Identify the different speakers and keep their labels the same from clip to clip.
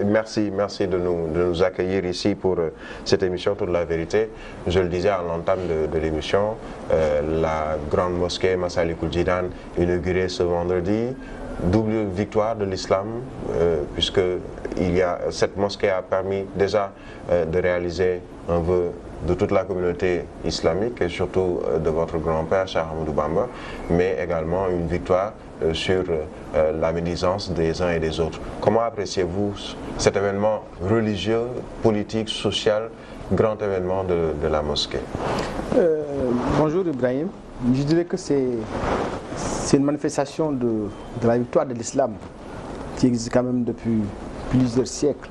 Speaker 1: merci de nous accueillir ici pour cette émission Toute la vérité. Je le disais à l'entame de l'émission, la grande mosquée Massalikul Jinan inaugurée ce vendredi, double victoire de l'islam, puisque cette mosquée a permis déjà de réaliser un vœu de toute la communauté islamique et surtout de votre grand-père, Cheikh Ahmadou Bamba, mais également une victoire sur la médisance des uns et des autres. Comment appréciez-vous cet événement religieux, politique, social, grand événement de la mosquée?
Speaker 2: Bonjour Ibrahim, je dirais que c'est une manifestation de la victoire de l'islam qui existe quand même depuis plusieurs siècles.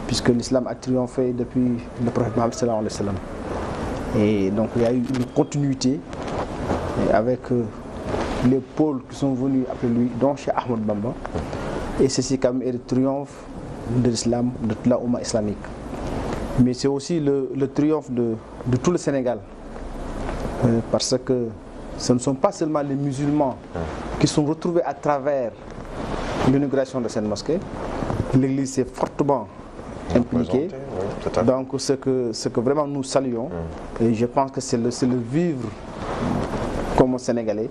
Speaker 2: Puisque l'islam a triomphé depuis le prophète Mohammed sallallahu alayhi wa sallam. Et donc il y a eu une continuité avec les pôles qui sont venus après lui, dont Cheikh Ahmadou Bamba. Et ceci quand même est le triomphe de l'islam, de toute la Oumma islamique. Mais c'est aussi le triomphe de tout le Sénégal. Parce que ce ne sont pas seulement les musulmans qui sont retrouvés à travers l'inauguration de cette mosquée. L'Église s'est fortement impliqué. Oui, donc ce que vraiment nous saluons, et je pense que c'est le vivre comme Sénégalais,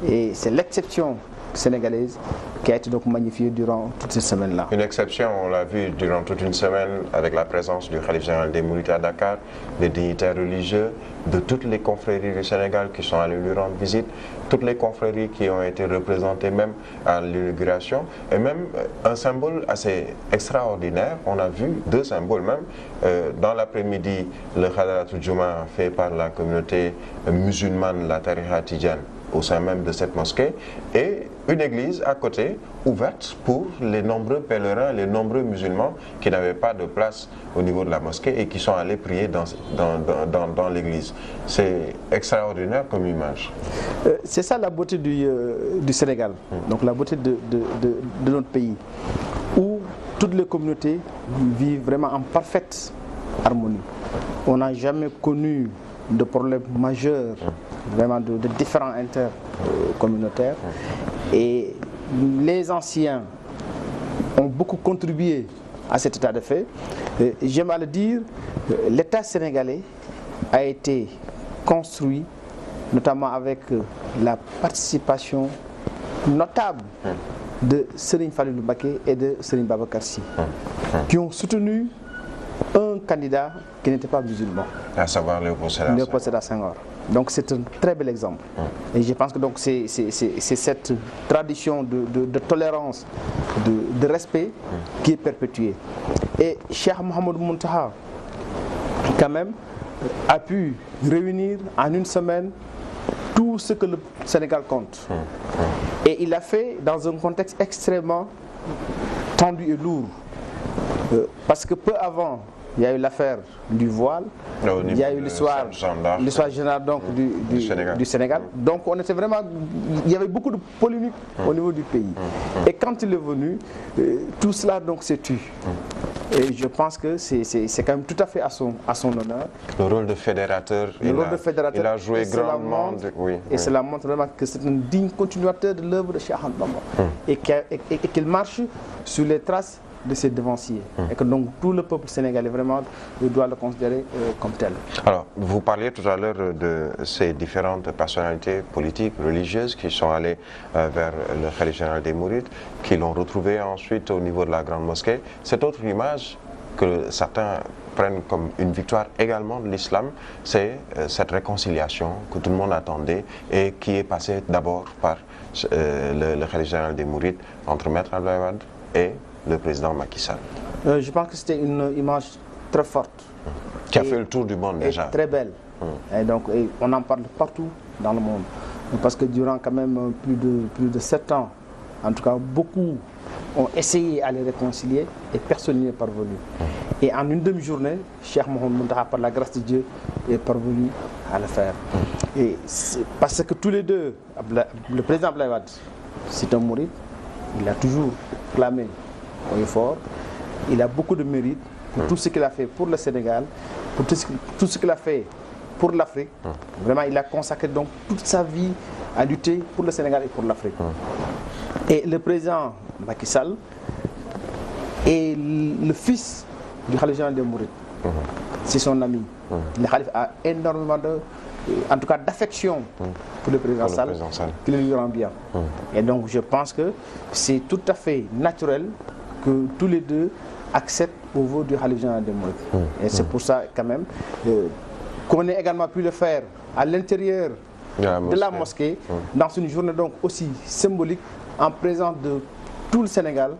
Speaker 2: et c'est l'exception sénégalaise qui a été donc magnifiée durant toute cette semaine-là.
Speaker 1: Une exception, on l'a vu durant toute une semaine avec la présence du Khalife général des Mourides à Dakar, des dignitaires religieux, de toutes les confréries du Sénégal qui sont allées lui rendre visite, toutes les confréries qui ont été représentées même à l'inauguration, et même un symbole assez extraordinaire, on a vu deux symboles même, dans l'après-midi, le Khadaratul Juma fait par la communauté musulmane, la Tariqa Tidjane, au sein même de cette mosquée, et une église à côté, ouverte pour les nombreux pèlerins, les nombreux musulmans qui n'avaient pas de place au niveau de la mosquée et qui sont allés prier dans l'église. C'est extraordinaire comme image.
Speaker 2: C'est ça la beauté du Sénégal, donc la beauté de notre pays, où toutes les communautés vivent vraiment en parfaite harmonie. On n'a jamais connu de problèmes majeurs, vraiment de différents intercommunautaires. Et les anciens ont beaucoup contribué à cet état de fait. J'aime à le dire, l'État sénégalais a été construit notamment avec la participation notable de Serigne Fallilou Mbacké et de Serigne Babacar Sy, qui ont soutenu un candidat qui n'était pas musulman,
Speaker 1: à savoir Léopold Sédar
Speaker 2: Senghor. Donc c'est un très bel exemple. Et je pense que donc c'est cette tradition de tolérance, de respect qui est perpétuée. Et Cheikh Mouhamadou Mountakha, quand même, a pu réunir en une semaine tout ce que le Sénégal compte. Et il l'a fait dans un contexte extrêmement tendu et lourd. Parce que peu avant, il y a eu l'affaire du voile, il y a eu l'histoire générale donc du Sénégal. Donc on était vraiment, il y avait beaucoup de polémiques au niveau du pays. Et quand il est venu, tout cela donc s'est tu. Et je pense que c'est quand même tout à fait à son honneur.
Speaker 1: Le rôle de fédérateur, il a joué grandement.
Speaker 2: Et cela montre vraiment que c'est un digne continuateur de l'œuvre de Cheikh Ahmadou Bamba. Et qu'il marche sur les traces de ses devanciers. Et que donc tout le peuple sénégalais vraiment doit le considérer comme tel.
Speaker 1: Alors, vous parliez tout à l'heure de ces différentes personnalités politiques, religieuses qui sont allées vers le Khalife général des Mourides, qui l'ont retrouvé ensuite au niveau de la grande mosquée. Cette autre image que certains prennent comme une victoire également de l'islam, c'est cette réconciliation que tout le monde attendait et qui est passée d'abord par le Khalife général des Mourides entre Maître Abdoulaye Wade et le président Macky Sall.
Speaker 2: Je pense que c'était une image très forte.
Speaker 1: Qui a fait le tour du monde déjà.
Speaker 2: Très belle. Et donc on en parle partout dans le monde. Parce que durant quand même plus de 7 ans, en tout cas beaucoup ont essayé à les réconcilier et personne n'y est parvenu. Et en une demi-journée, Cheikh Mouhamadou Mountakha, par la grâce de Dieu, est parvenu à le faire. Et parce que tous les deux, le président Abdoulaye Wade, c'est un mouride, il a toujours clamé au effort, il a beaucoup de mérite pour tout ce qu'il a fait pour le Sénégal, pour tout ce qu'il a fait pour l'Afrique. Vraiment, il a consacré donc toute sa vie à lutter pour le Sénégal et pour l'Afrique. Et le président Macky Sall, Et le fils du Khalife général des Mourides, c'est son ami. Le Khalife a énormément en tout cas d'affection pour le président Sall, qui le lui rend bien. Et donc je pense que c'est tout à fait naturel que tous les deux acceptent au vœu du Khalife général des Mourides. Et c'est pour ça quand même qu'on ait également pu le faire à l'intérieur de la mosquée, dans une journée donc aussi symbolique, en présence de tout le Sénégal.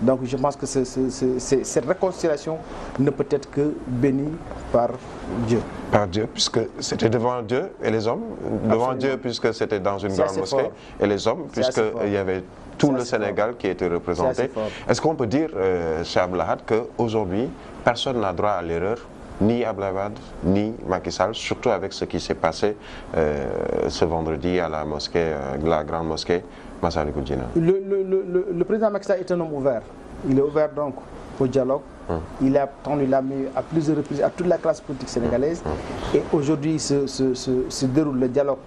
Speaker 2: Donc je pense que cette réconciliation ne peut être que bénie par Dieu.
Speaker 1: Par Dieu, puisque c'était devant Dieu et les hommes, devant Dieu puisque c'était dans une grande mosquée, et les hommes, puisqu'il y avait tout le Sénégal qui était représenté. Est-ce qu'on peut dire, Cheikh Abdou Lahad, qu'aujourd'hui, personne n'a droit à l'erreur, ni Abdoulaye Wade, ni Macky Sall, surtout avec ce qui s'est passé ce vendredi à la mosquée, la grande mosquée Massalikul Jinan?
Speaker 2: Le président Macky Sall est un homme ouvert. Il est ouvert donc au dialogue. Il a tendu la main à plusieurs reprises à toute la classe politique sénégalaise. Et aujourd'hui se déroule le dialogue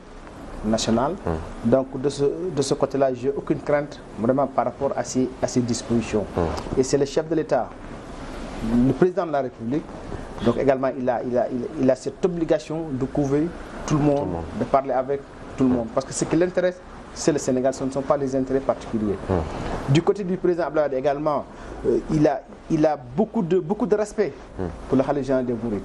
Speaker 2: national. Donc de ce côté-là, j'ai aucune crainte vraiment par rapport à ces dispositions. Et c'est le chef de l'État, le président de la République, donc également il a cette obligation de couvrir tout le monde, de parler avec tout le monde. Parce que ce qui l'intéresse, c'est le Sénégal, ce ne sont pas les intérêts particuliers. Du côté du président Abdoulaye Wade également, il a beaucoup de respect pour le Khalife général des Mourides.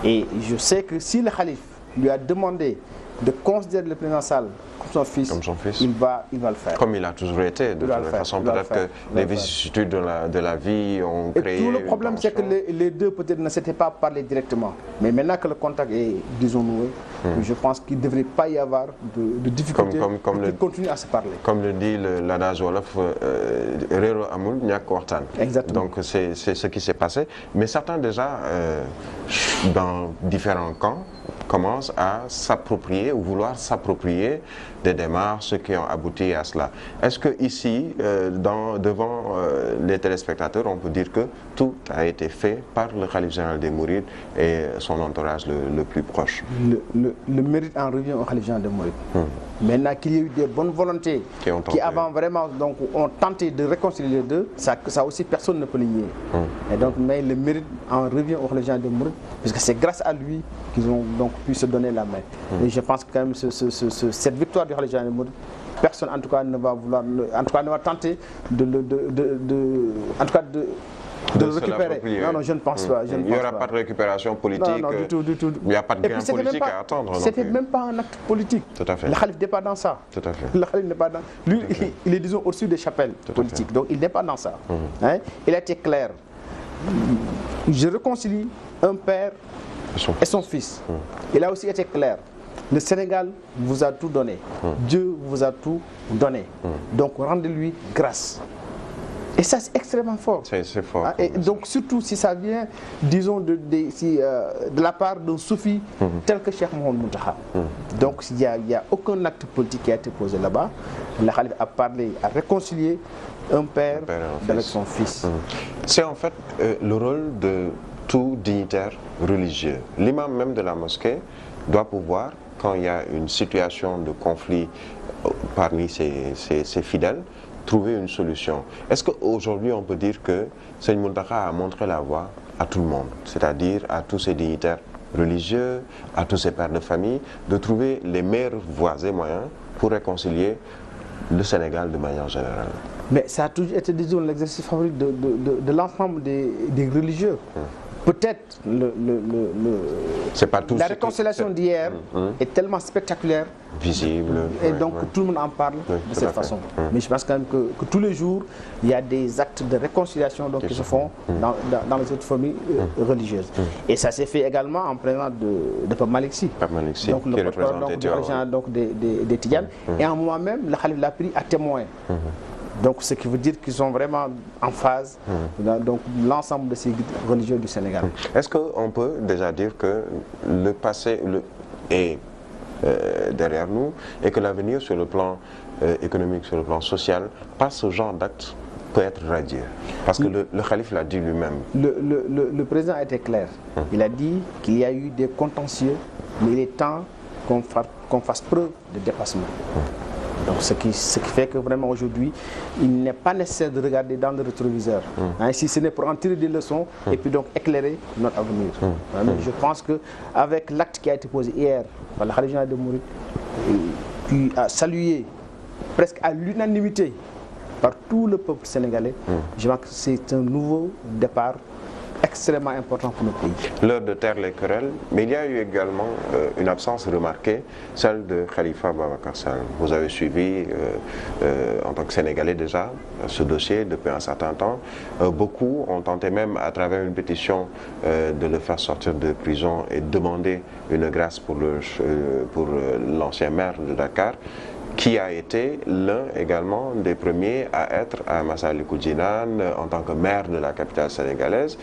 Speaker 2: Et je sais que si le Khalife lui a demandé de considérer le président Sall comme son fils, il va le faire.
Speaker 1: Comme il a toujours été, de toute façon. Peut-être que les vicissitudes de la vie ont créé...
Speaker 2: Tout le problème, c'est que les deux peut-être ne s'étaient pas parlé directement. Mais maintenant que le contact est, disons, noué, je pense qu'il ne devrait pas y avoir de difficultés pour continuer à se parler.
Speaker 1: Comme le dit l'adage Wolof, Rero Amul, Nyak Wartan.
Speaker 2: Exactement.
Speaker 1: Donc c'est ce qui s'est passé. Mais certains déjà, dans différents camps, commencent à s'approprier ou vouloir s'approprier des démarches qui ont abouti à cela. Est-ce que ici, devant les téléspectateurs, on peut dire que tout a été fait par le Khalife général des Mourides et son entourage le plus proche?
Speaker 2: Le mérite en revient au Khalife général des Mourides. Maintenant qu'il y a eu des bonnes volontés qui avant vraiment donc, ont tenté de réconcilier les deux, ça aussi personne ne peut le nier. Et donc, mais le mérite en revient au Khalife général des Mourides, puisque c'est grâce à lui qu'ils ont donc pu se donner la main. Et je pense que quand même cette victoire du Khalife général des Mourides, personne en tout cas ne va vouloir, en tout cas ne va tenter de le récupérer. Non, je ne pense pas.
Speaker 1: Il n'y aura pas de récupération politique.
Speaker 2: Non, du tout.
Speaker 1: Il n'y a pas de gain politique à attendre.
Speaker 2: C'était même pas un acte politique.
Speaker 1: Tout à fait.
Speaker 2: Le Khalife n'est pas dans ça.
Speaker 1: Tout à fait.
Speaker 2: Le Khalife n'est pas dans... Lui, il est disons au-dessus des chapelles politiques. Donc il n'est pas dans ça. Il a été clair. Je réconcilie un père et son fils. Il a aussi été clair. Le Sénégal vous a tout donné. Dieu vous a tout donné. Donc rendez-lui grâce. Et ça, c'est extrêmement fort.
Speaker 1: C'est fort.
Speaker 2: Et donc, surtout si ça vient, disons, de la part d'un soufi tel que Cheikh Mohamed Mountakha. Donc, il n'y a aucun acte politique qui a été posé là-bas. Le Khalife a parlé, a réconcilié un père avec son fils.
Speaker 1: C'est en fait le rôle de tout dignitaire religieux. L'imam même de la mosquée doit pouvoir, quand il y a une situation de conflit parmi ses fidèles, trouver une solution. Est-ce qu'aujourd'hui on peut dire que Serigne Mountakha a montré la voie à tout le monde, c'est-à-dire à tous ces dignitaires religieux, à tous ces pères de famille, de trouver les meilleures voies et moyens pour réconcilier le Sénégal de manière générale?
Speaker 2: Mais ça a toujours été, disons, l'exercice favori de l'ensemble des religieux. Peut-être la réconciliation d'hier est tellement spectaculaire,
Speaker 1: visible,
Speaker 2: et donc tout le monde en parle de cette façon. Mais je pense quand même que tous les jours, il y a des actes de réconciliation donc, qui se font dans les autres familles religieuses. Et ça s'est fait également en présence de Pape Malick Sy, donc le porte-parole donc des Tidjanes. Et en moment même, le Khalife l'a pris à témoin. Donc, ce qui veut dire qu'ils sont vraiment en phase, donc l'ensemble de ces guides religieux du Sénégal.
Speaker 1: Est-ce qu'on peut déjà dire que le passé est derrière nous et que l'avenir sur le plan économique, sur le plan social, par ce genre d'actes peut être radieux? Parce que le Khalife l'a dit lui-même.
Speaker 2: Le président a été clair. Il a dit qu'il y a eu des contentieux, mais il est temps qu'on fasse preuve de dépassement. Donc ce qui fait que vraiment aujourd'hui, il n'est pas nécessaire de regarder dans le rétroviseur. Si ce n'est pour en tirer des leçons et puis donc éclairer notre avenir. Je pense qu'avec l'acte qui a été posé hier par la Khalife générale des Mourides, qui a salué presque à l'unanimité par tout le peuple sénégalais, je pense que c'est un nouveau départ extrêmement important pour notre pays.
Speaker 1: L'heure de taire les querelles, mais il y a eu également une absence remarquée, celle de Khalifa Ababacar Sall. Vous avez suivi, en tant que Sénégalais déjà, ce dossier depuis un certain temps. Beaucoup ont tenté même, à travers une pétition, de le faire sortir de prison et demander une grâce pour l'ancien maire de Dakar, qui a été l'un également des premiers à être à Massalikul Jinane en tant que maire de la capitale sénégalaise.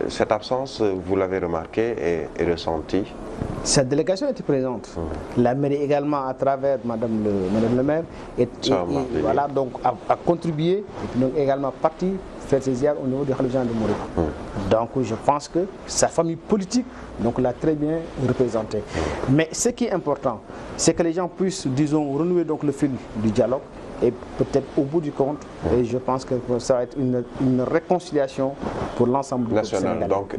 Speaker 1: Cette absence, vous l'avez remarqué et ressenti?
Speaker 2: Cette délégation était présente. La mairie également, à travers Madame le maire, voilà, donc, a contribué et puis donc également parti faire ses ziyares au niveau du Khalife général des Mourides. Donc je pense que sa famille politique l'a très bien représentée. Mais ce qui est important, c'est que les gens puissent, disons, renouer donc le fil du dialogue et peut-être au bout du compte, et je pense que ça va être une réconciliation pour l'ensemble du peuple sénégalais.
Speaker 1: Donc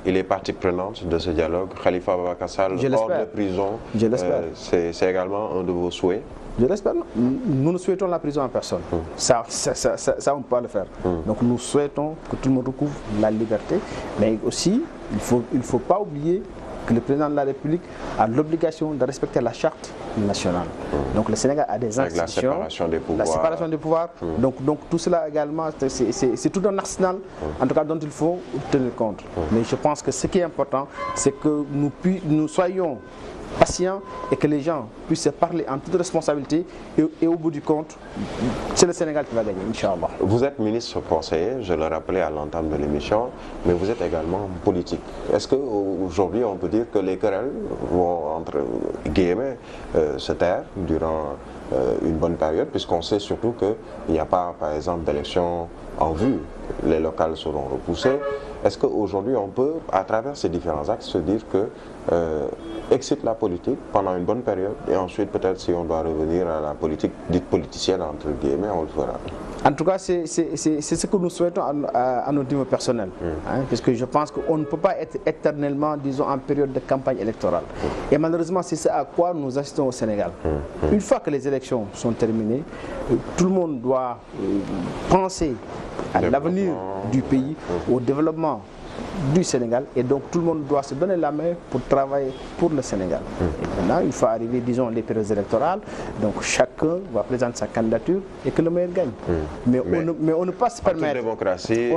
Speaker 1: il est partie prenante de ce dialogue. Khalifa Ababacar Sall hors de prison, c'est également un de vos souhaits?
Speaker 2: Je l'espère. Nous ne souhaitons la prison à personne. Ça on ne peut pas le faire. Donc nous souhaitons que tout le monde recouvre la liberté, mais aussi il faut pas oublier que le président de la République a l'obligation de respecter la charte nationale. Donc le Sénégal a des institutions.
Speaker 1: Avec la séparation des pouvoirs.
Speaker 2: La séparation des pouvoirs. Donc tout cela également, c'est tout un arsenal, en tout cas, dont il faut tenir compte. Mais je pense que ce qui est important, c'est que nous soyons patients et que les gens puissent se parler en toute responsabilité et au bout du compte, c'est le Sénégal qui va gagner, Inch'Allah.
Speaker 1: Vous êtes ministre conseiller, je le rappelais à l'entame de l'émission, mais vous êtes également politique. Est-ce qu'aujourd'hui on peut dire que les querelles vont, entre guillemets, se taire durant une bonne période, puisqu'on sait surtout qu'il n'y a pas, par exemple, d'élections en vue, les locales seront repoussées. Est-ce qu'aujourd'hui on peut, à travers ces différents axes, se dire que excite la politique pendant une bonne période et ensuite peut-être si on doit revenir à la politique dite politicienne entre guillemets, on le fera?
Speaker 2: En tout cas, c'est ce que nous souhaitons à notre niveau personnel. Parce que je pense qu'on ne peut pas être éternellement, disons, en période de campagne électorale. Et malheureusement, c'est ça à quoi nous assistons au Sénégal. Une fois que les élections sont terminées, tout le monde doit penser à l'avenir du pays, au développement du Sénégal, et donc tout le monde doit se donner la main pour travailler pour le Sénégal. Et maintenant, il faut arriver, disons, les périodes électorales, donc chacun va présenter sa candidature et que le meilleur gagne. Mais on ne peut pas se permettre.
Speaker 1: En toute démocratie.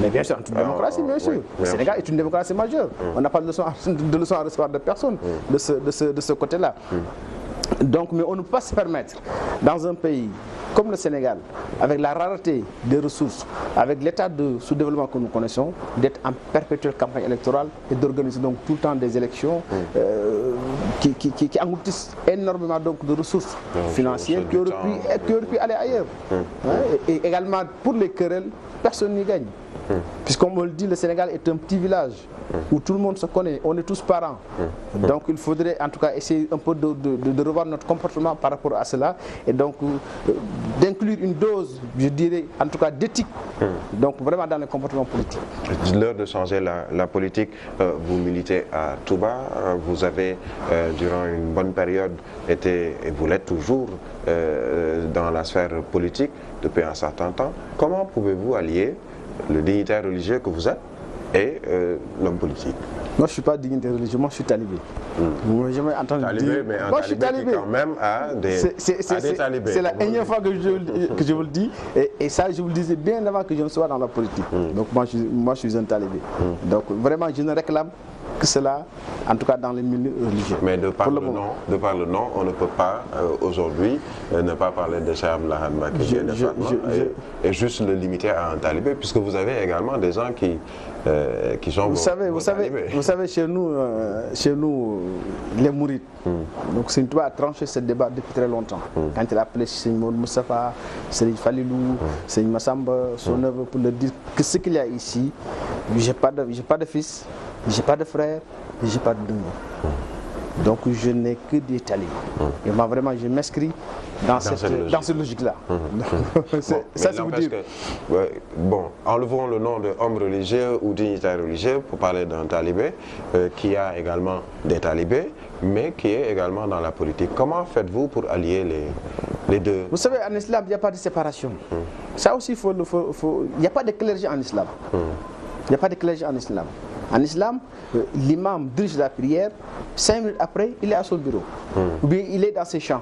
Speaker 2: Mais bien sûr, en toute démocratie, bien sûr. Le Sénégal est une démocratie majeure. On n'a pas de leçon à recevoir de personne de ce côté-là. Donc, mais on ne peut pas se permettre, dans un pays comme le Sénégal, avec la rareté des ressources, avec l'état de sous-développement que nous connaissons, d'être en perpétuelle campagne électorale et d'organiser donc tout le temps des élections qui engloutissent énormément donc de ressources financières qui auraient pu aller ailleurs. Et également, pour les querelles, personne n'y gagne. Puisqu'on me le dit, le Sénégal est un petit village où tout le monde se connaît, on est tous parents. Donc il faudrait en tout cas essayer un peu de revoir notre comportement par rapport à cela et donc d'inclure une dose, je dirais, en tout cas d'éthique, donc vraiment dans le comportement politique.
Speaker 1: L'heure de changer la politique, vous militez à Touba, vous avez durant une bonne période été, et vous l'êtes toujours, dans la sphère politique depuis un certain temps. Comment pouvez-vous allier le dignitaire religieux que vous êtes et l'homme politique?
Speaker 2: Moi, je ne suis pas dignitaire religieux, moi, je suis talibé. Moi, j'ai jamais entendu dire.
Speaker 1: Mais
Speaker 2: moi, je suis talibé.
Speaker 1: Quand même à des talibés.
Speaker 2: C'est la énième fois que je vous le dis. Et ça, je vous le disais bien avant que je ne sois dans la politique. Donc, moi, je suis un talibé. Donc, vraiment, je ne réclame que cela, en tout cas dans les milieux religieux.
Speaker 1: Mais de par le nom, on ne peut pas aujourd'hui ne pas parler de Cheikh Abdoul Ahad Mbacké et juste le limiter à un talibé, puisque vous avez également des gens qui sont
Speaker 2: vous savez, chez nous, les mourides, donc Serigne Touba a tranché ce débat depuis très longtemps. Quand il a appelé Serigne Maud Moustapha, Serigne Falilou, Serigne Massamba, son neveu, pour leur dire que ce qu'il y a ici, j'ai pas de fils, j'ai pas de frère, j'ai pas de demi. Donc je n'ai que des talibans. Et moi vraiment je m'inscris dans cette logique-là. Ça c'est vous dire.
Speaker 1: Bon, enlevons le nom d'homme religieux ou dignitaire religieux pour parler d'un talibé qui a également des talibés, mais qui est également dans la politique. Comment faites-vous pour allier les deux?
Speaker 2: Vous savez, en islam, il n'y a pas de séparation. Ça aussi, il n'y a pas de clergé en islam. Il n'y a pas de clergé en islam. En islam, l'imam dirige la prière, 5 minutes après, il est à son bureau. Ou bien il est dans ses champs.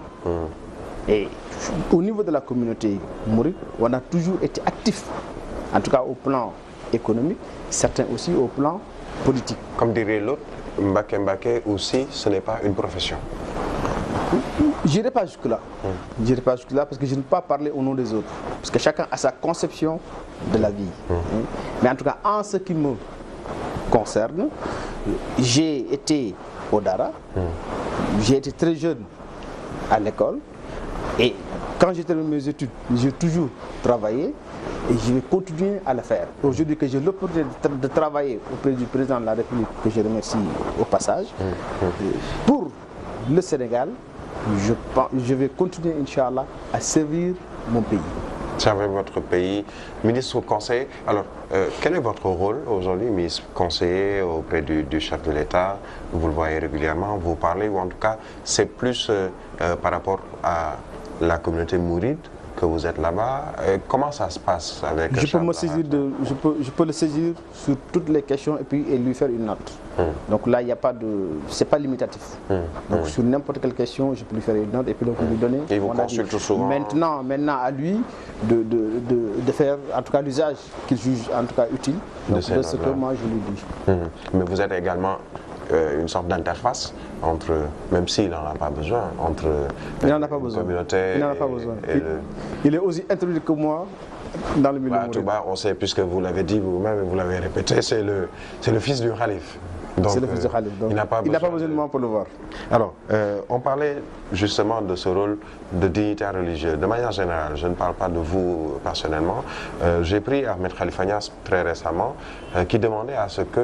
Speaker 2: Et au niveau de la communauté mouride, on a toujours été actifs, en tout cas au plan économique, certains aussi au plan politique.
Speaker 1: Comme dirait l'autre, Mbaké Mbaké aussi, ce n'est pas une profession.
Speaker 2: Je n'irai pas jusque-là. Je n'irai pas jusque-là parce que je ne peux pas parler au nom des autres. Parce que chacun a sa conception de la vie. Mais en tout cas, en ce qui me concerne, j'ai été au Dara, j'ai été très jeune à l'école et quand j'ai terminé mes études, j'ai toujours travaillé et je vais continuer à le faire. Aujourd'hui que j'ai l'opportunité de travailler auprès du président de la République, que je remercie au passage, pour le Sénégal, je vais continuer, Inch'Allah, à servir mon pays.
Speaker 1: Servir votre pays. Ministre conseiller, alors quel est votre rôle aujourd'hui, ministre conseiller auprès du chef de l'État? Vous le voyez régulièrement, vous parlez, ou en tout cas, c'est plus par rapport à la communauté mouride que vous êtes là-bas. Comment ça se passe avec
Speaker 2: je peux le saisir sur toutes les questions et puis lui faire une note. Donc là, il n'y a pas de... c'est pas limitatif. Donc sur n'importe quelle question, je peux lui faire une note et puis donc lui donner...
Speaker 1: Et vous consulte souvent.
Speaker 2: Maintenant à lui de faire en tout cas l'usage qu'il juge en tout cas utile. Donc de ce que moi je lui dis.
Speaker 1: Mais vous êtes également une sorte d'interface entre, même s'il n'en a pas besoin, entre
Speaker 2: la communauté. Il n'en a pas besoin. Il est aussi introduit que moi dans le milieu.
Speaker 1: Touba, on sait, puisque vous l'avez dit vous-même et vous l'avez répété, c'est le fils du Khalif.
Speaker 2: C'est le fils du Khalif. Donc, il n'a pas besoin de moi pour le voir.
Speaker 1: Alors, on parlait justement de ce rôle de dignitaire religieux. De manière générale, je ne parle pas de vous personnellement. J'ai pris Ahmed Khalifa Niasse très récemment qui demandait à ce que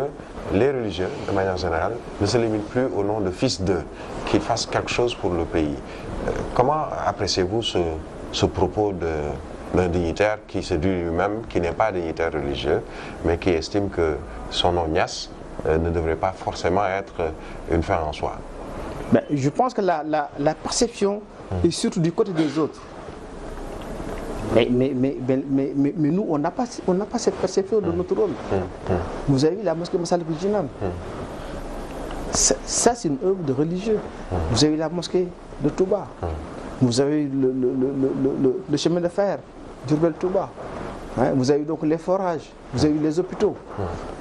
Speaker 1: les religieux, de manière générale, ne se limitent plus au nom de fils d'eux, qu'ils fassent quelque chose pour le pays. Comment appréciez-vous ce propos d'un dignitaire qui se dit lui-même, qui n'est pas dignitaire religieux, mais qui estime que son nom Niasse ne devrait pas forcément être une fin en soi?
Speaker 2: Ben, je pense que la perception est surtout du côté des autres. Mais nous, on n'a pas cette perception de notre rôle. Vous avez vu la mosquée Massalikul Jinan. Ça, c'est une œuvre de religieux. Vous avez la mosquée de Touba. Vous avez le chemin de fer, Diourbel-Touba. Vous avez donc les forages, vous avez les hôpitaux.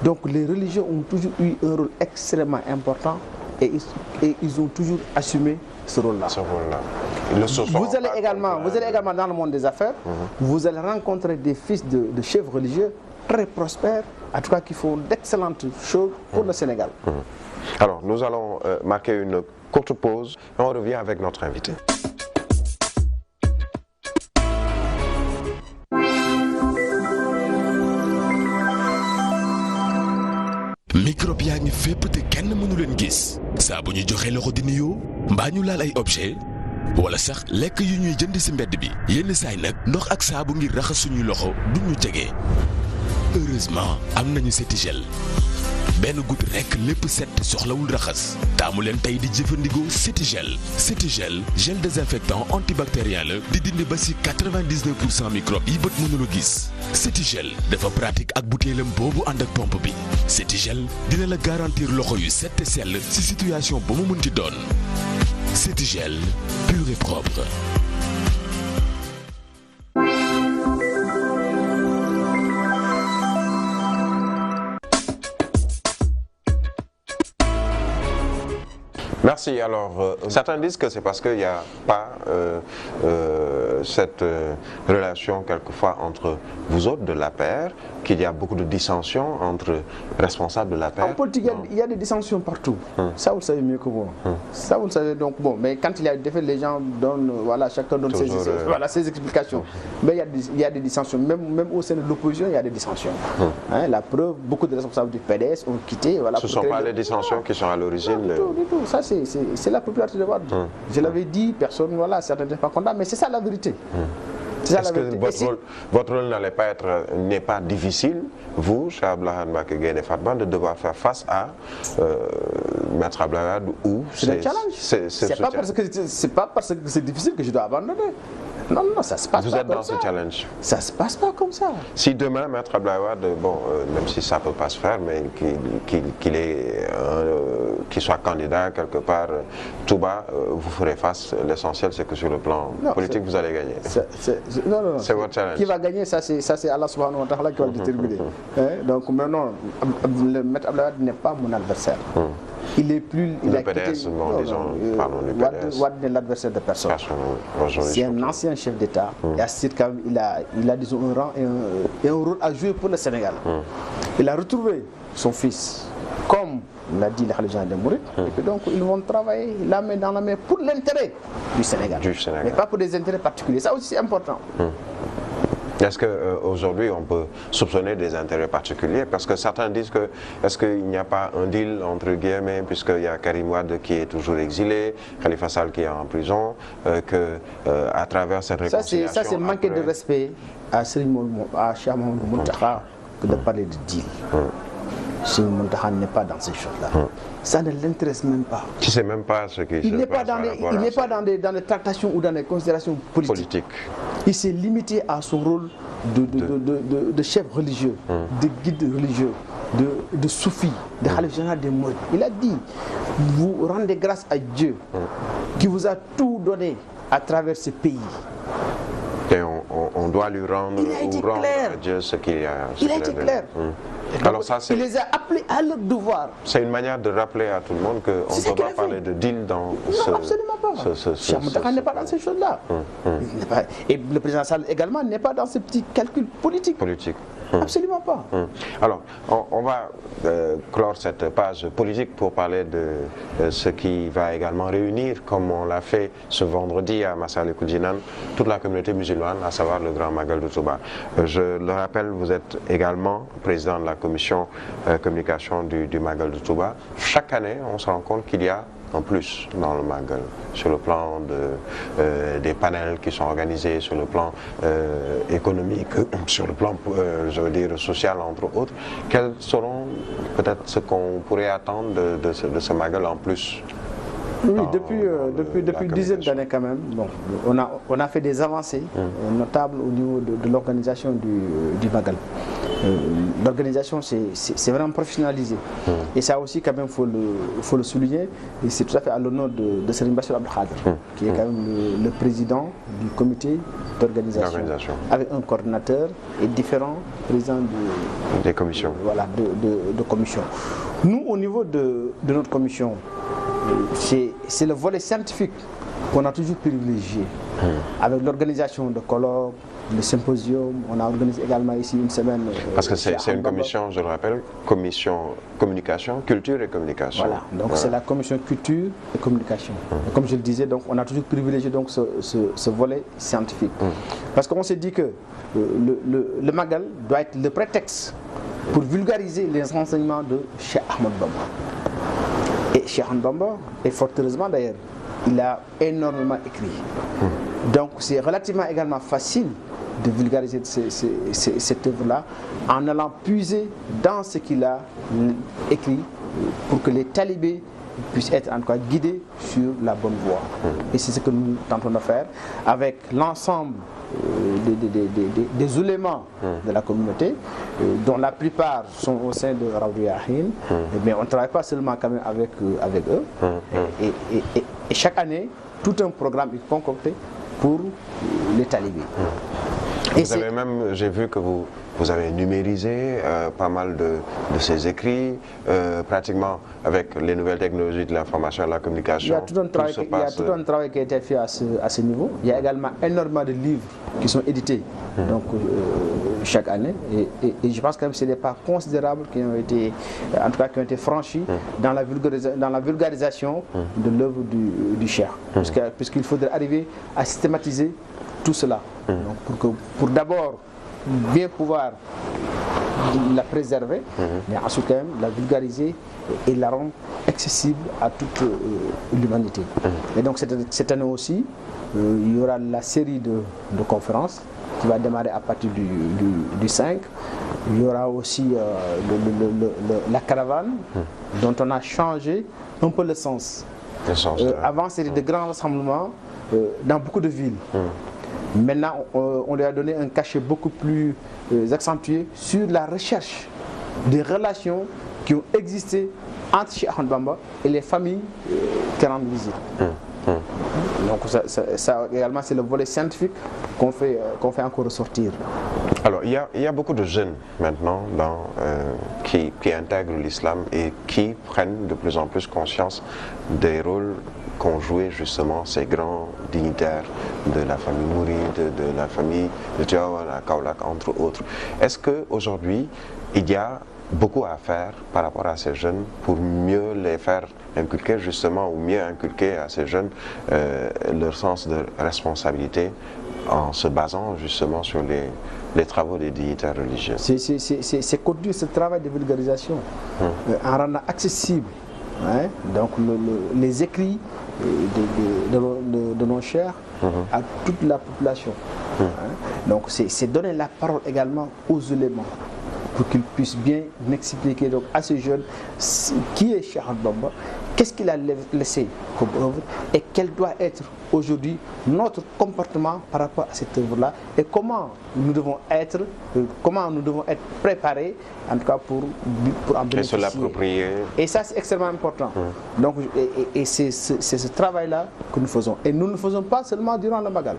Speaker 2: Donc les religieux ont toujours eu un rôle extrêmement important et ils ont toujours assumé ce rôle-là. Vous allez également dans le monde des affaires, vous allez rencontrer des fils de chefs religieux très prospères, en tout cas qui font d'excellentes choses pour le Sénégal.
Speaker 1: Alors nous allons marquer une courte pause et on revient avec notre invité.
Speaker 3: microbe yaa ngi fépp te kenn mënu leen gis saa bu ñu joxe loxo di nuyoo mbaa ñu laal ay objet wala sax lekk yu ñuy jënd ci mbedd bi yenn saay nag ndox ak saabu ngir raxas suñuy loxo du ñu jege. heureusement am nañu Cetigel benn goutte rekk lépp set soxlawul raxas taamu leen tey di jëfandikoo Cetigel. Cetigel gel désinfectant antibactérien la di dindi ba ci 99% microbe yi bët mënula gis. Cetigel dafa pratique ak butéelam boobu ànd ak pompe bi. Cetigel dina la garantir loxo yu set te sell ci situation ba mu mënti doon. Cetigel pur et propre.
Speaker 1: Merci. Alors, certains disent que c'est parce qu'il n'y a pas cette relation quelquefois entre vous autres de l'APR, qu'il y a beaucoup de dissensions entre responsables de l'APR.
Speaker 2: En politique, il y a des dissensions partout. Ça, vous le savez mieux que moi. Ça, vous le savez. Donc, bon, mais quand il y a des faits, les gens donnent, voilà, chacun donne ses explications. Mais il y a des dissensions. Même au sein de l'opposition, il y a des dissensions. La preuve, beaucoup de responsables du PDS ont quitté. Voilà,
Speaker 1: ce ne sont pas les dissensions qui sont à l'origine.
Speaker 2: Du tout. Ça, c'est la propriété de Wade. Je l'avais dit, personne, voilà, certains n'étaient pas contents, mais c'est ça la vérité.
Speaker 1: Est-ce que votre rôle n'est pas difficile, vous, chez Abdoulaye Mbacké Gaïndé Fatma, de devoir faire face à Maître Abdoulaye Wade ou
Speaker 2: c'est un challenge. C'est pas parce que c'est difficile que je dois abandonner. Non, ça se passe
Speaker 1: vous
Speaker 2: pas
Speaker 1: êtes
Speaker 2: comme
Speaker 1: dans
Speaker 2: ça.
Speaker 1: ce challenge.
Speaker 2: Ça se passe pas comme ça.
Speaker 1: Si demain, Maître Abdoulaye Wade, même si ça peut pas se faire, mais qu'il soit candidat quelque part, tout bas, vous ferez face. L'essentiel, c'est que sur le plan politique, vous allez gagner.
Speaker 2: Non.
Speaker 1: C'est votre challenge.
Speaker 2: Qui va gagner, ça c'est Allah subhanahu wa ta'ala qui va le déterminer. Donc maintenant, le Maître Abdoulaye Wade n'est pas mon adversaire. Il est plus.
Speaker 1: Le PDS, pardon, le PDS.
Speaker 2: Wade n'est l'adversaire de personne. C'est un ancien chef d'État. Et à ce titre, il a disons, un rang et un rôle à jouer pour le Sénégal. Il a retrouvé son fils, comme l'a dit le Khalif général des Mourides, et que donc ils vont travailler la main dans la main pour l'intérêt du Sénégal. Mais pas pour des intérêts particuliers. Ça aussi c'est important.
Speaker 1: Est-ce qu'aujourd'hui on peut soupçonner des intérêts particuliers? Parce que certains disent que est-ce qu'il n'y a pas un deal entre guillemets, puisqu'il y a Karim Wade qui est toujours exilé, Khalifa Sall qui est en prison, à travers cette réconciliation...
Speaker 2: Ça c'est manquer de respect à Cheikh Mouhamadou Mountakha que de parler de deal. Cheikh Mountakha n'est pas dans ces choses-là. Ça ne l'intéresse même pas.
Speaker 1: Tu sais même pas ce qui
Speaker 2: il n'est pas dans les tractations ou dans les considérations politiques. Il s'est limité à son rôle de chef religieux, de guide religieux, de soufi, de Khalif général des Mourides. Il a dit, vous rendez grâce à Dieu qui vous a tout donné à travers ce pays.
Speaker 1: Et on doit lui rendre à Dieu ce qu'il a.
Speaker 2: Il a été clair.
Speaker 1: Alors ça,
Speaker 2: il les a appelés à leur devoir.
Speaker 1: C'est une manière de rappeler à tout le monde qu'on ne peut pas parler de deal dans
Speaker 2: Non, absolument pas. Cheikh Mountakha n'est pas dans ces choses-là. Et le président Sall également n'est pas dans ces petits calculs politiques. Absolument pas.
Speaker 1: Alors, on va clore cette page politique pour parler de ce qui va également réunir, comme on l'a fait ce vendredi à Massalikul Jinan, toute la communauté musulmane, à savoir le Grand Magal de Touba. Je le rappelle, vous êtes également président de la commission communication du Magal de Touba. Chaque année, on se rend compte qu'il y a en plus dans le Magal, sur le plan des panels qui sont organisés, sur le plan économique, sur le plan, je veux dire, social, entre autres. Quels seront peut-être ce qu'on pourrait attendre de ce Magal en plus?
Speaker 2: Oui, depuis une dizaine d'années quand même, bon, on a fait des avancées notables au niveau de l'organisation du Magal. L'organisation c'est vraiment professionnalisé. Et ça aussi quand même faut le souligner. Et c'est tout à fait à l'honneur de Serigne Bassirou Abdou Khadre, qui est quand même le président du comité d'organisation, avec un coordinateur et différents présidents
Speaker 1: des commissions.
Speaker 2: Voilà, de commissions. Nous, au niveau de notre commission, c'est le volet scientifique qu'on a toujours privilégié, avec l'organisation de colloques, le symposium. On a organisé également ici une semaine.
Speaker 1: Parce que c'est une commission, je le rappelle, commission communication, culture et communication.
Speaker 2: Voilà, donc c'est la commission culture et communication. Et comme je le disais, donc on a toujours privilégié donc ce volet scientifique. Parce qu'on s'est dit que le Magal doit être le prétexte pour vulgariser les enseignements de Cheikh Ahmadou Bamba. Et Cheikh Ahmadou Bamba, et fort heureusement d'ailleurs, il a énormément écrit. Donc c'est relativement également facile de vulgariser cette œuvre-là en allant puiser dans ce qu'il a écrit pour que les talibés puissent être en tout cas guidés sur la bonne voie. Et c'est ce que nous tentons de faire avec l'ensemble des oulémas de la communauté, dont la plupart sont au sein de Rawdu Yahin, mais on ne travaille pas seulement quand même avec eux. Et chaque année, tout un programme est concocté pour les talibés.
Speaker 1: Vous avez même, j'ai vu que vous avez numérisé pas mal de ces écrits, pratiquement avec les nouvelles technologies de l'information et de la communication.
Speaker 2: Il y a tout un travail qui a été fait à ce niveau. Il y a également énormément de livres qui sont édités donc, chaque année. Et je pense que c'est des pas considérables qui ont été, en tout cas, qui ont été franchis dans la vulgarisation de l'œuvre du Cheikh. Puisqu'il faudrait arriver à systématiser tout cela. Donc pour d'abord bien pouvoir la préserver, mais ensuite quand même la vulgariser et la rendre accessible à toute l'humanité. Et donc cette année aussi, il y aura la série de conférences qui va démarrer à partir du 5. Il y aura aussi la caravane dont on a changé un peu le sens. Avant, c'était de grands rassemblements dans beaucoup de villes. Maintenant, on lui a donné un cachet beaucoup plus accentué sur la recherche des relations qui ont existé entre Cheikh Ahmadou Bamba et les familles qui rendent visite. Donc ça également, c'est le volet scientifique qu'on fait encore ressortir.
Speaker 1: Alors, il y a beaucoup de jeunes maintenant qui intègrent l'islam et qui prennent de plus en plus conscience des rôles qu'ont joué justement ces grands dignitaires de la famille Mouride, de la famille de Tivaouane à Kaolack, entre autres. Est-ce qu'aujourd'hui, il y a beaucoup à faire par rapport à ces jeunes pour mieux les faire inculquer justement, ou mieux inculquer à ces jeunes leur sens de responsabilité en se basant justement sur les travaux des dignitaires religieux?
Speaker 2: C'est continuer ce travail de vulgarisation en rendant accessible donc les écrits de nos chers à toute la population. Donc c'est donner la parole également aux éléments pour qu'ils puissent bien expliquer donc à ces jeunes qui est Cheikh Ahmadou Bamba, qu'est-ce qu'il a laissé comme œuvre et quel doit être aujourd'hui notre comportement par rapport à cette œuvre-là et comment nous devons être préparés en tout cas pour en bénéficier.
Speaker 1: Et se l'approprier.
Speaker 2: Et ça c'est extrêmement important. Donc et c'est ce travail-là que nous faisons. Et nous ne le faisons pas seulement durant le Magal.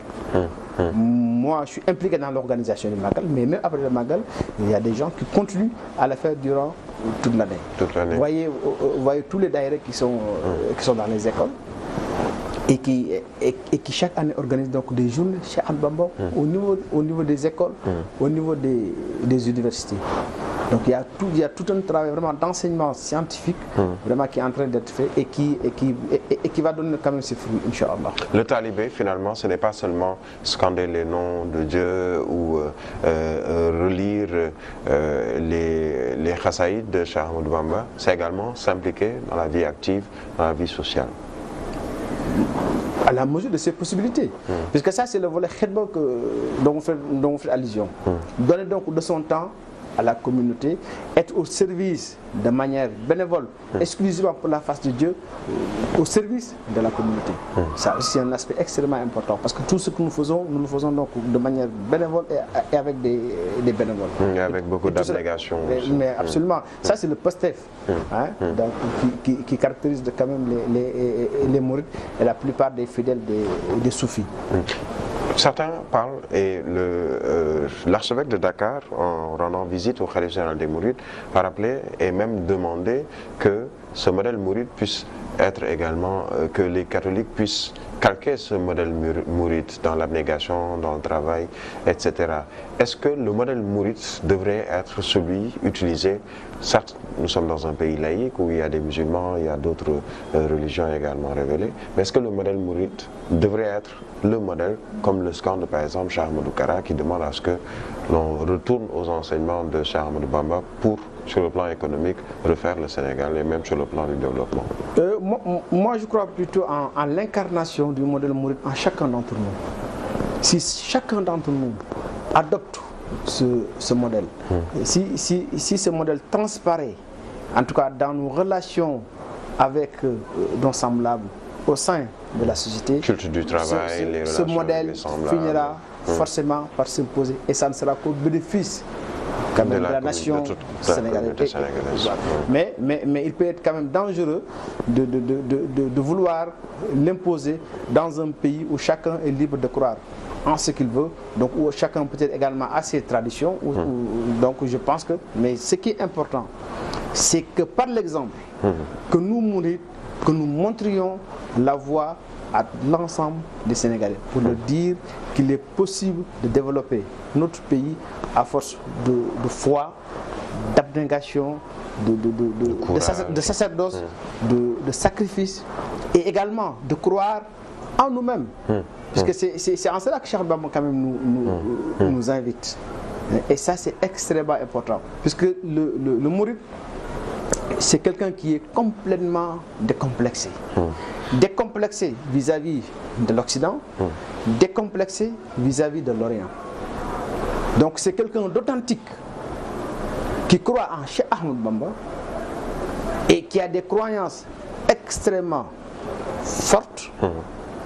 Speaker 2: Moi je suis impliqué dans l'organisation du Magal, mais même après le Magal, il y a des gens qui continuent à le faire durant toute l'année. Vous voyez tous les daïras qui sont dans les écoles et qui chaque année organisent donc des journées chez Al-Bamba au niveau des écoles, au niveau des universités. Donc il y a tout un travail vraiment d'enseignement scientifique vraiment qui est en train d'être fait et qui va donner quand même ses fruits, Inch'Allah.
Speaker 1: Le talibé, finalement, ce n'est pas seulement scander les noms de Dieu ou relire les khasaïd de Cheikh Ahmadou Bamba, c'est également s'impliquer dans la vie active, dans la vie sociale.
Speaker 2: À la mesure de ses possibilités. Puisque ça, c'est le volet khidma dont on fait allusion. Donner donc de son temps à la communauté, être au service de manière bénévole, exclusivement pour la face de Dieu, au service de la communauté. Ça aussi c'est un aspect extrêmement important parce que tout ce que nous le faisons donc de manière bénévole et avec des bénévoles.
Speaker 1: Et avec beaucoup d'abnégation.
Speaker 2: Mais absolument. Ça c'est le PASTEF qui caractérise quand même les mourides et la plupart des fidèles des soufis.
Speaker 1: Certains parlent, et l'archevêque de Dakar, en rendant visite au Khalife général des Mourides, a rappelé et même demandé que ce modèle mouride puisse être également, que les catholiques puissent calquer ce modèle mouride dans l'abnégation, dans le travail, etc. Est-ce que le modèle mouride devrait être celui utilisé? Certes, nous sommes dans un pays laïque où il y a des musulmans, il y a d'autres religions également révélées, mais est-ce que le modèle mouride devrait être le modèle, comme le scande par exemple Cheikh Ahmadou Kara qui demande à ce que l'on retourne aux enseignements de Cheikh Ahmadou Bamba pour, sur le plan économique, refaire le Sénégal et même sur le plan du développement?
Speaker 2: Moi je crois plutôt en l'incarnation du modèle mouride en chacun d'entre nous. Si chacun d'entre nous adopte ce modèle, si ce modèle transparaît, en tout cas dans nos relations avec nos semblables au sein de la société,
Speaker 1: culte du travail, les relations,
Speaker 2: ce modèle finira forcément par s'imposer et ça ne sera qu'au bénéfice quand même de la nation sénégalaise. Mais il peut être quand même dangereux de vouloir l'imposer dans un pays où chacun est libre de croire en ce qu'il veut, donc où chacun peut-être également a ses traditions. Donc je pense que, mais ce qui est important, c'est que par l'exemple, que nous montrions la voie à l'ensemble des Sénégalais pour leur dire qu'il est possible de développer notre pays à force de foi, d'abnégation, de sacerdoce, de sacrifice et également de croire en nous-mêmes. Parce que c'est en cela que Cheikh Bamba quand même nous invite. Et ça, c'est extrêmement important. Puisque le mouride, c'est quelqu'un qui est complètement décomplexé. Décomplexé vis-à-vis de l'Occident, décomplexé vis-à-vis de l'Orient. Donc c'est quelqu'un d'authentique qui croit en Cheikh Ahmadou Bamba et qui a des croyances extrêmement fortes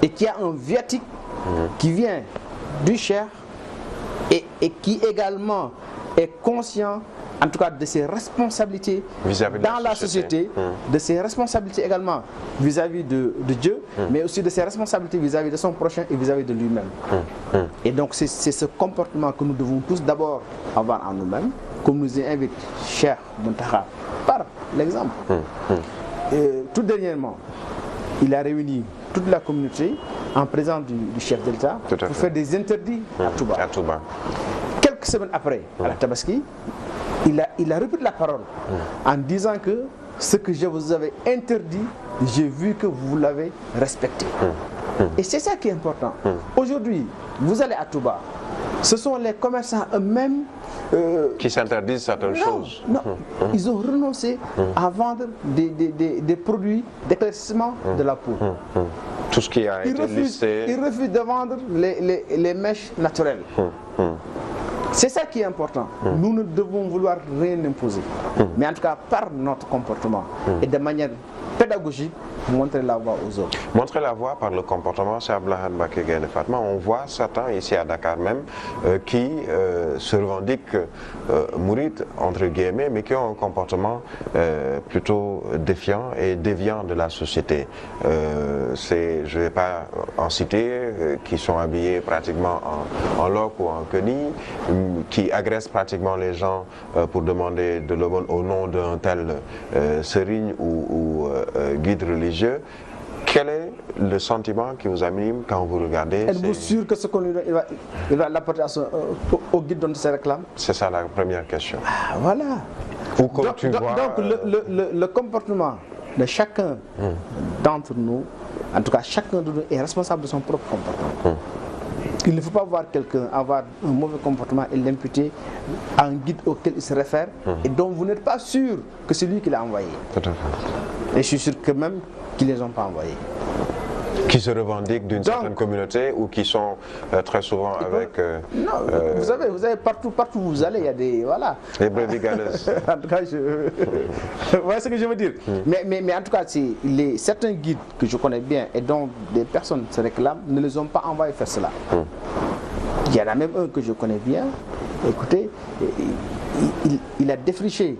Speaker 2: et qui a un viatique qui vient du Cheikh et qui également est conscient en tout cas de ses responsabilités dans la société, de ses responsabilités également vis-à-vis de Dieu, mais aussi de ses responsabilités vis-à-vis de son prochain et vis-à-vis de lui-même. Et donc c'est ce comportement que nous devons tous d'abord avoir en nous-mêmes, comme nous y invite Cheikh Mountakha par l'exemple. Tout dernièrement, il a réuni toute la communauté en présence du chef de l'État pour faire des interdits à Touba. Quelques semaines après, à la Tabaski, il a repris la parole en disant que ce que je vous avais interdit, j'ai vu que vous l'avez respecté. Et c'est ça qui est important. Aujourd'hui, vous allez à Touba, ce sont les commerçants eux-mêmes
Speaker 1: qui s'interdisent certaines choses.
Speaker 2: Non, ils ont renoncé à vendre des produits d'éclaircissement de la peau.
Speaker 1: Tout ce qui a été listé.
Speaker 2: Ils refusent de vendre les mèches naturelles. C'est ça qui est important. Nous ne devons vouloir rien imposer. Mais en tout cas, par notre comportement et de manière pédagogique, montrer la voie aux autres.
Speaker 1: Montrer la voie par le comportement, c'est Abdoulaye Mbacké Gaïndé Fatma. On voit certains ici à Dakar même qui se revendiquent mourides, entre guillemets, mais qui ont un comportement plutôt défiant et déviant de la société. Je ne vais pas en citer, qui sont habillés pratiquement en loque ou en quenille, qui agressent pratiquement les gens pour demander de l'aumône au nom d'un tel serigne ou guide religieux. Quel est le sentiment qui vous anime quand vous regardez?
Speaker 2: Êtes-vous sûr que ce qu'on lui donne, il va l'apporter au guide dont il se réclame? C'est ça la première question. Ah, voilà.
Speaker 1: Ou comme donc, tu vois,
Speaker 2: donc le comportement de chacun d'entre nous, en tout cas chacun de nous est responsable de son propre comportement. Il ne faut pas voir quelqu'un avoir un mauvais comportement et l'imputer à un guide auquel il se réfère et dont vous n'êtes pas sûr que c'est lui qui l'a envoyé.
Speaker 1: Tout à fait.
Speaker 2: Et je suis sûr que même qu'ils ne les ont pas envoyés.
Speaker 1: Qui se revendiquent d'une certaine communauté ou qui sont très souvent avec...
Speaker 2: non, vous savez partout où vous allez, il y a des... Voilà.
Speaker 1: Les brebis galeuses.
Speaker 2: En tout cas, vous voyez ce que je veux dire. Mais en tout cas, certains guides que je connais bien et dont des personnes se réclament ne les ont pas envoyés faire cela. Il y en a même un que je connais bien. Écoutez, il a défriché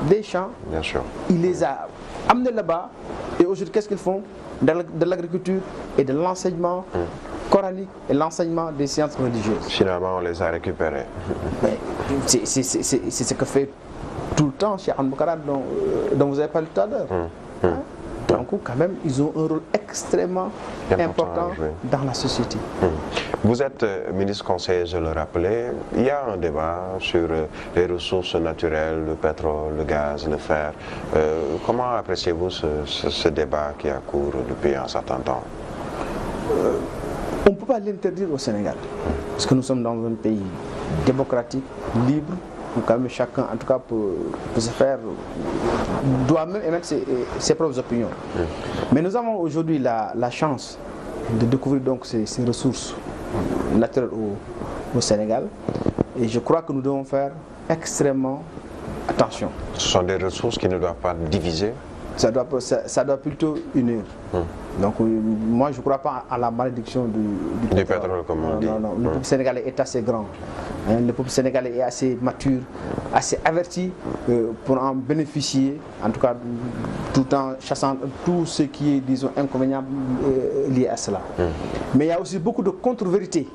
Speaker 2: des champs.
Speaker 1: Bien sûr.
Speaker 2: Il les a amenés là-bas. Et aujourd'hui, qu'est-ce qu'ils font? De l'agriculture et de l'enseignement coranique et l'enseignement des sciences religieuses.
Speaker 1: Finalement, on les a récupérés.
Speaker 2: C'est ce que fait tout le temps chez Al-Moukara dont vous avez parlé tout à l'heure. Donc, quand même, ils ont un rôle extrêmement important dans la société.
Speaker 1: Vous êtes ministre conseiller, je le rappelais. Il y a un débat sur les ressources naturelles, le pétrole, le gaz, le fer. Comment appréciez-vous ce débat qui a cours depuis un certain temps?
Speaker 2: On ne peut pas l'interdire au Sénégal, parce que nous sommes dans un pays démocratique, libre, où quand même chacun, en tout cas, peut se faire, doit même émettre ses propres opinions. Mais nous avons aujourd'hui la chance de découvrir donc ces ressources naturelles au Sénégal, et je crois que nous devons faire extrêmement attention.
Speaker 1: Ce sont des ressources qui ne doivent pas diviser?
Speaker 2: Ça doit plutôt unir. Donc moi je ne crois pas à la malédiction du
Speaker 1: pétrole, comme on dit.
Speaker 2: Non, le peuple sénégalais est assez grand. Le peuple sénégalais est assez mature, assez averti pour en bénéficier, en tout cas tout en chassant tout ce qui est, disons, inconvénient lié à cela. Mais il y a aussi beaucoup de contre-vérités.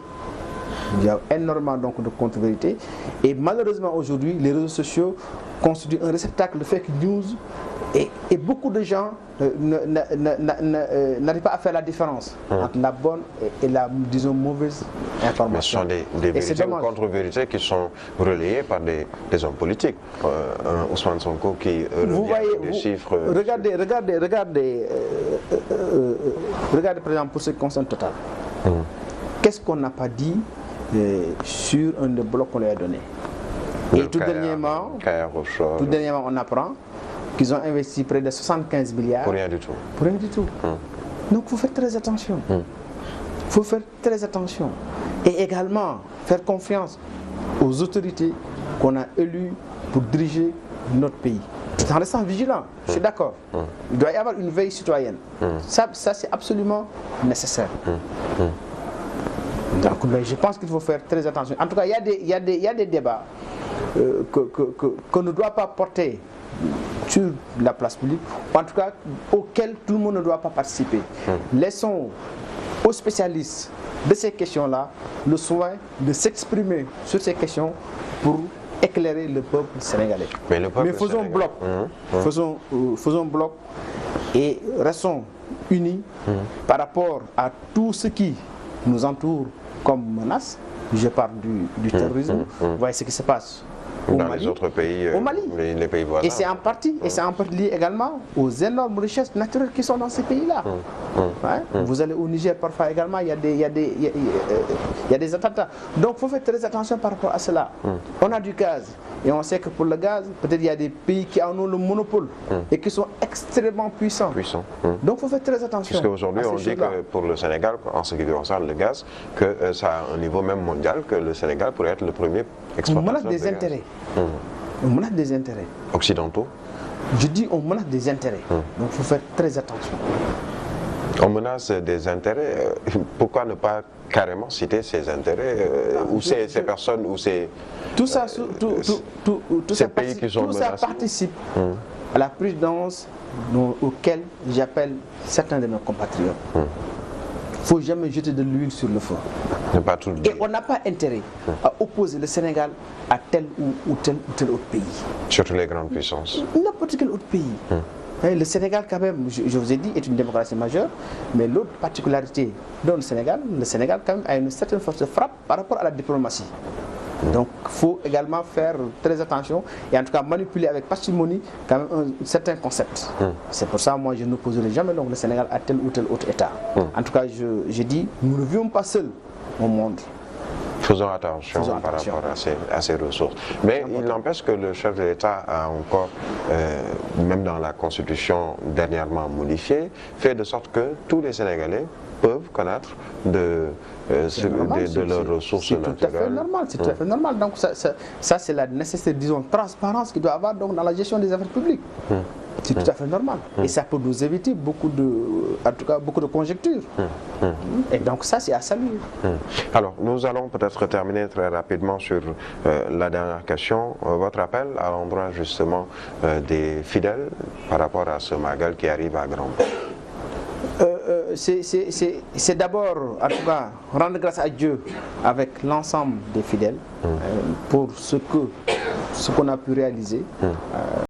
Speaker 2: Il y a énormément donc de contre-vérités. Et malheureusement aujourd'hui, les réseaux sociaux constituent un réceptacle de fake news. Et beaucoup de gens n'arrivent pas à faire la différence entre la bonne et la, disons, mauvaise information.
Speaker 1: Mais ce sont des vérités ou contre-vérités qui sont relayées par des hommes politiques. Ousmane Sonko qui revient des chiffres...
Speaker 2: Regardez par exemple pour ce qui concerne Total. Qu'est-ce qu'on n'a pas dit sur un des blocs qu'on lui a donné? Et tout dernièrement, on apprend qu'ils ont investi près de 75 milliards.
Speaker 1: Pour rien du tout.
Speaker 2: Pour rien du tout. Donc il faut faire très attention. Il faut faire très attention. Et également faire confiance aux autorités qu'on a élues pour diriger notre pays. Tout en restant vigilant, je suis d'accord. Il doit y avoir une veille citoyenne. Ça c'est absolument nécessaire. Donc je pense qu'il faut faire très attention. En tout cas, il y a des débats qu'on ne doit pas porter sur la place publique, en tout cas auxquels tout le monde ne doit pas participer. Laissons aux spécialistes de ces questions-là le soin de s'exprimer sur ces questions pour éclairer le peuple sénégalais. Mais faisons bloc, faisons bloc et restons unis par rapport à tout ce qui nous entoure comme menace. Je parle du terrorisme. Vous voyez ce qui se passe
Speaker 1: dans les autres pays,
Speaker 2: au Mali.
Speaker 1: Les pays voisins.
Speaker 2: Et c'est en partie lié également aux énormes richesses naturelles qui sont dans ces pays-là. Vous allez au Niger parfois également, il y a des attentats. Donc il faut faire très attention par rapport à cela. On a du gaz et on sait que pour le gaz, peut-être il y a des pays qui en ont le monopole et qui sont extrêmement puissants. Donc il faut faire très attention.
Speaker 1: Parce qu'aujourd'hui on dit que pour le Sénégal, en ce qui concerne le gaz, que ça a un niveau même mondial, que le Sénégal pourrait être le premier exportateur de gaz.
Speaker 2: On menace des intérêts.
Speaker 1: Occidentaux?
Speaker 2: Je dis on menace des intérêts. Donc il faut faire très attention.
Speaker 1: On menace des intérêts. Pourquoi ne pas carrément citer ces intérêts ou ces personnes ou ces
Speaker 2: tout ça,
Speaker 1: ces pays qui sont menacés?
Speaker 2: Tout ça participe à la prudence auquel j'appelle certains de nos compatriotes. Il ne faut jamais jeter de l'huile sur le feu.
Speaker 1: Pas tout dire.
Speaker 2: Et on n'a pas intérêt à opposer le Sénégal à tel ou tel autre pays.
Speaker 1: Surtout les grandes puissances.
Speaker 2: N'importe quel autre pays. Le Sénégal, quand même, je vous ai dit, est une démocratie majeure, mais l'autre particularité dans le Sénégal quand même a une certaine force de frappe par rapport à la diplomatie. Donc il faut également faire très attention et en tout cas manipuler avec parcimonie quand même un certain concept. C'est pour ça moi je n'opposerai jamais donc le Sénégal à tel ou tel autre État. En tout cas je dis, nous ne vivons pas seuls au monde.
Speaker 1: Faisons attention par rapport à ces ressources. Mais il n'empêche que le chef de l'État a encore, même dans la Constitution dernièrement modifiée, fait de sorte que tous les Sénégalais peuvent connaître de leurs ressources naturelles.
Speaker 2: C'est tout à fait normal, c'est tout à fait normal. Donc ça c'est la nécessaire, disons, transparence qu'il doit y avoir donc, dans la gestion des affaires publiques. C'est tout à fait normal. Et ça peut nous éviter beaucoup de conjectures. Et donc ça, c'est à saluer.
Speaker 1: Alors, nous allons peut-être terminer très rapidement sur la dernière question. Votre appel à l'endroit justement des fidèles par rapport à ce Magal qui arrive à grands pas.
Speaker 2: C'est d'abord, en tout cas, rendre grâce à Dieu avec l'ensemble des fidèles pour ce qu'on a pu réaliser.